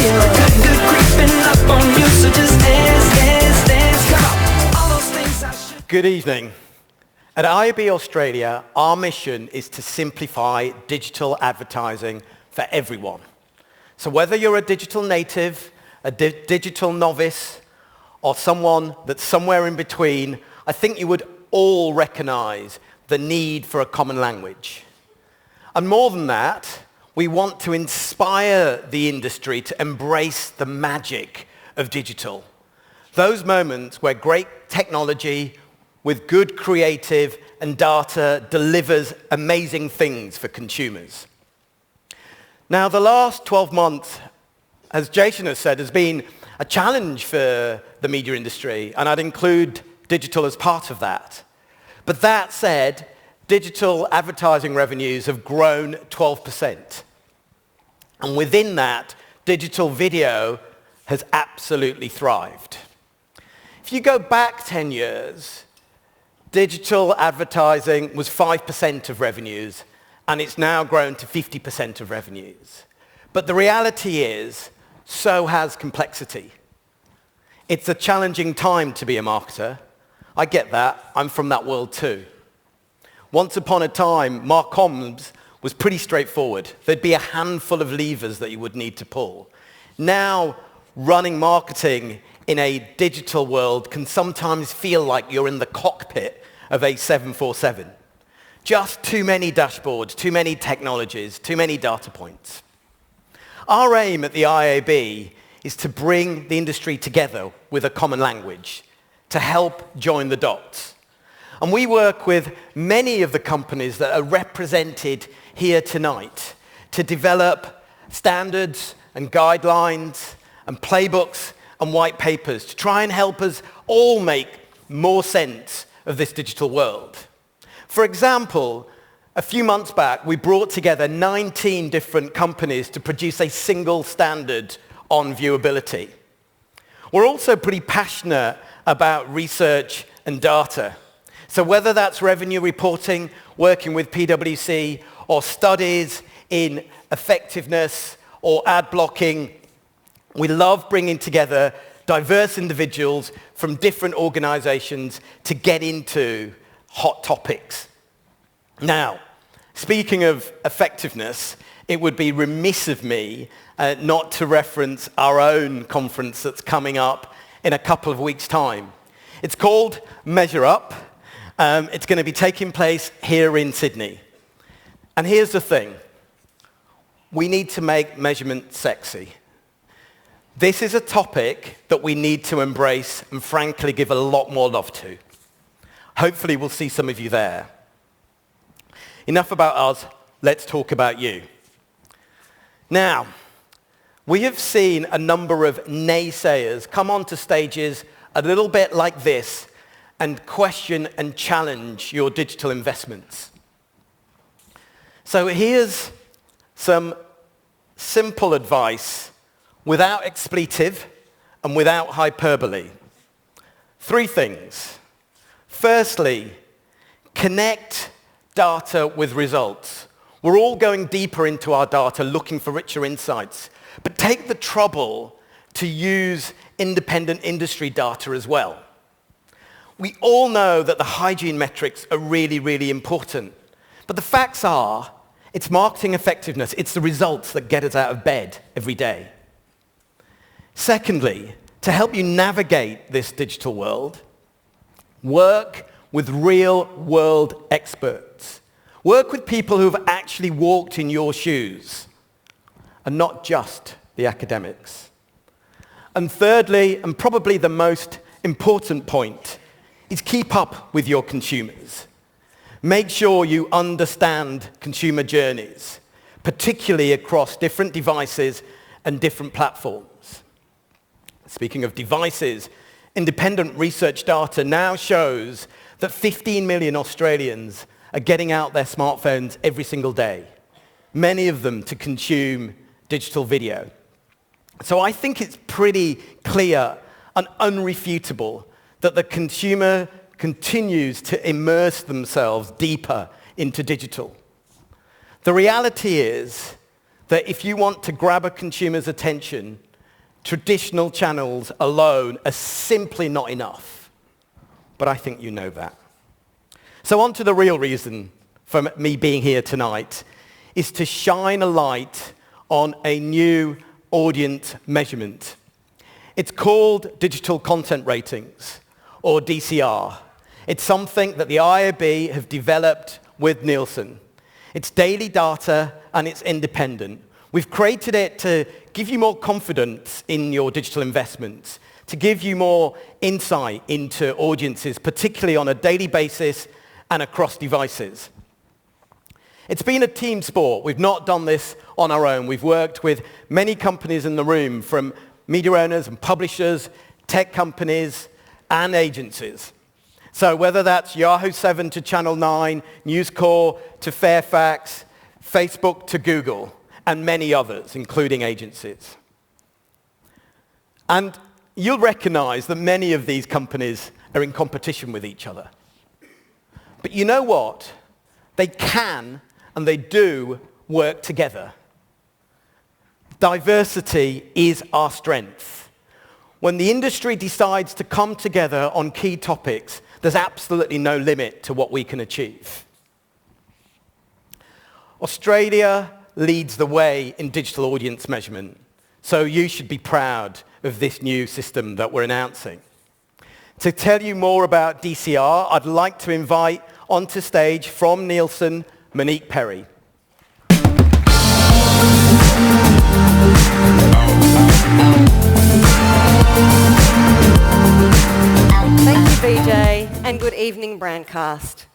feel good creeping up on you, so just dance, come on. All those things I should. Good evening. At IAB Australia, our mission is to simplify digital advertising for everyone. So whether you're a digital native, a digital novice, or someone that's somewhere in between, I think you would all recognize the need for a common language. And more than that, we want to inspire the industry to embrace the magic of digital. Those moments where great technology with good creative and data delivers amazing things for consumers. Now, the last 12 months, as Jason has said, has been a challenge for the media industry, and I'd include digital as part of that. But that said, digital advertising revenues have grown 12%. And within that, digital video has absolutely thrived. If you go back 10 years, digital advertising was 5% of revenues, and it's now grown to 50% of revenues. But the reality is, so has complexity. It's a challenging time to be a marketer. I get that. I'm from that world too. Once upon a time, Marcoms was pretty straightforward. There'd be a handful of levers that you would need to pull. Now, running marketing in a digital world can sometimes feel like you're in the cockpit of a 747. Just too many dashboards, too many technologies, too many data points. Our aim at the IAB is to bring the industry together with a common language to help join the dots. And we work with many of the companies that are represented here tonight to develop standards and guidelines and playbooks and white papers to try and help us all make more sense of this digital world. For example, a few months back, we brought together 19 different companies to produce a single standard on viewability. We're also pretty passionate about research and data. So whether that's revenue reporting, working with PwC, or studies in effectiveness or ad blocking, we love bringing together diverse individuals from different organizations to get into hot topics. Now, speaking of effectiveness, it would be remiss of me not to reference our own conference that's coming up in a couple of weeks' time. It's called Measure Up. It's going to be taking place here in Sydney. And here's the thing. We need to make measurement sexy. This is a topic that we need to embrace and frankly give a lot more love to. Hopefully we'll see some of you there. Enough about us, let's talk about you. Now, we have seen a number of naysayers come onto stages a little bit like this and question and challenge your digital investments. So here's some simple advice without expletive and without hyperbole. 3 things. Firstly, connect data with results. We're all going deeper into our data, looking for richer insights. But take the trouble to use independent industry data as well. We all know that the hygiene metrics are really, really important. But the facts are, it's marketing effectiveness. It's the results that get us out of bed every day. Secondly, to help you navigate this digital world, work with real-world experts. Work with people who have actually walked in your shoes, and not just the academics. And thirdly, and probably the most important point, is keep up with your consumers. Make sure you understand consumer journeys, particularly across different devices and different platforms. Speaking of devices, independent research data now shows that 15 million Australians are getting out their smartphones every single day, many of them to consume digital video. So I think it's pretty clear and unrefutable that the consumer continues to immerse themselves deeper into digital. The reality is that if you want to grab a consumer's attention traditional channels alone are simply not enough. But I think you know that. So on to the real reason for me being here tonight is to shine a light on a new audience measurement. It's called Digital Content Ratings, or DCR. It's something that the IAB have developed with Nielsen. It's daily data and it's independent. We've created it to give you more confidence in your digital investments, to give you more insight into audiences, particularly on a daily basis and across devices. It's been a team sport. We've not done this on our own. We've worked with many companies in the room, from media owners and publishers, tech companies, and agencies. So whether that's Yahoo 7 to Channel 9, News Corp to Fairfax, Facebook to Google, and many others, including agencies. And you'll recognize that many of these companies are in competition with each other. But you know what? They can and they do work together. Diversity is our strength. When the industry decides to come together on key topics, there's absolutely no limit to what we can achieve. Australia leads the way in digital audience measurement, so you should be proud of this new system that we're announcing. To tell you more about DCR, I'd like to invite onto stage from Nielsen, Monique Perry. Thank you, Vijay, and good evening, Brandcast.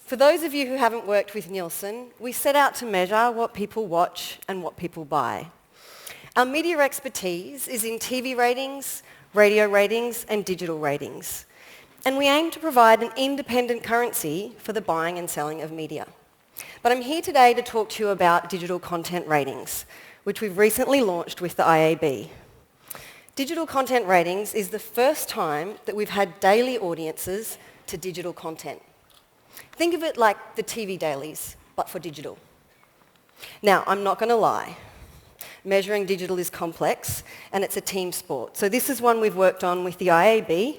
For those of you who haven't worked with Nielsen, we set out to measure what people watch and what people buy. Our media expertise is in TV ratings, radio ratings, and digital ratings. And we aim to provide an independent currency for the buying and selling of media. But I'm here today to talk to you about digital content ratings, which we've recently launched with the IAB. Digital content ratings is the first time that we've had daily audiences to digital content. Think of it like the TV dailies, but for digital. Now, I'm not going to lie. Measuring digital is complex, and it's a team sport. So this is one we've worked on with the IAB,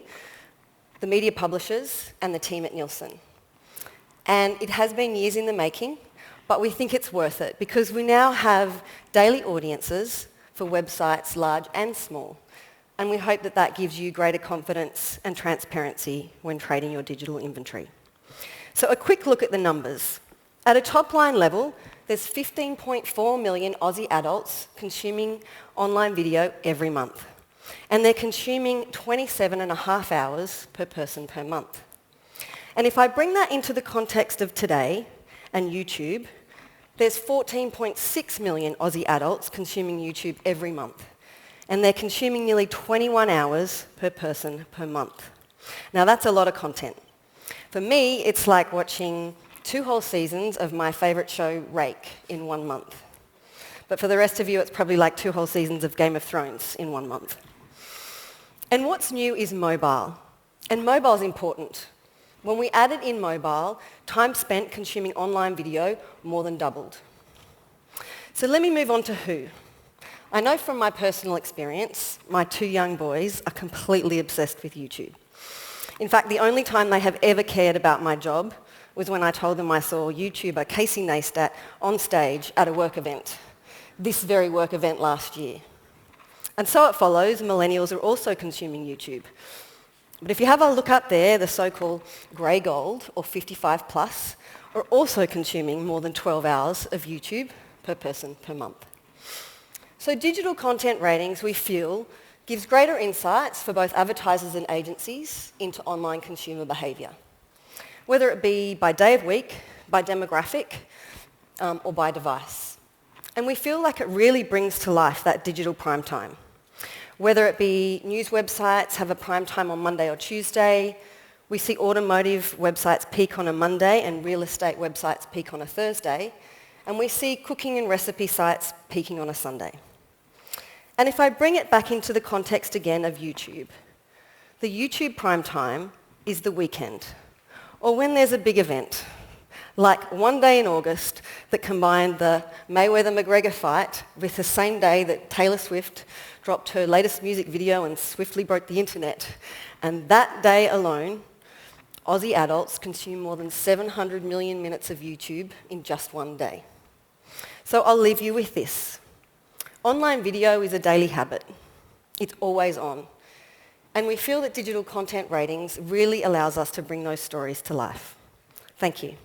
the media publishers, and the team at Nielsen. And it has been years in the making, but we think it's worth it because we now have daily audiences for websites large and small. And we hope that that gives you greater confidence and transparency when trading your digital inventory. So a quick look at the numbers. At a top line level, there's 15.4 million Aussie adults consuming online video every month. And they're consuming 27.5 hours per person per month. And if I bring that into the context of today and YouTube, there's 14.6 million Aussie adults consuming YouTube every month. And they're consuming nearly 21 hours per person per month. Now that's a lot of content. For me, it's like watching 2 whole seasons of my favourite show, Rake, in 1 month. But for the rest of you, it's probably like 2 whole seasons of Game of Thrones in 1 month. And what's new is mobile. And mobile's important. When we added in mobile, time spent consuming online video more than doubled. So let me move on to who. I know from my personal experience, my 2 young boys are completely obsessed with YouTube. In fact, the only time they have ever cared about my job was when I told them I saw YouTuber Casey Neistat on stage at a work event, this very work event last year. And so it follows, millennials are also consuming YouTube. But if you have a look up there, the so-called grey gold, or 55 plus, are also consuming more than 12 hours of YouTube per person per month. So digital content ratings, we feel, gives greater insights for both advertisers and agencies into online consumer behaviour, whether it be by day of week, by demographic, or by device. And we feel like it really brings to life that digital prime time. Whether it be news websites have a prime time on Monday or Tuesday, we see automotive websites peak on a Monday and real estate websites peak on a Thursday, and we see cooking and recipe sites peaking on a Sunday. And if I bring it back into the context again of YouTube, the YouTube prime time is the weekend, or when there's a big event, like one day in August that combined the Mayweather-McGregor fight with the same day that Taylor Swift dropped her latest music video and swiftly broke the internet. And that day alone, Aussie adults consume more than 700 million minutes of YouTube in just one day. So I'll leave you with this. Online video is a daily habit. It's always on. And we feel that digital content ratings really allows us to bring those stories to life. Thank you.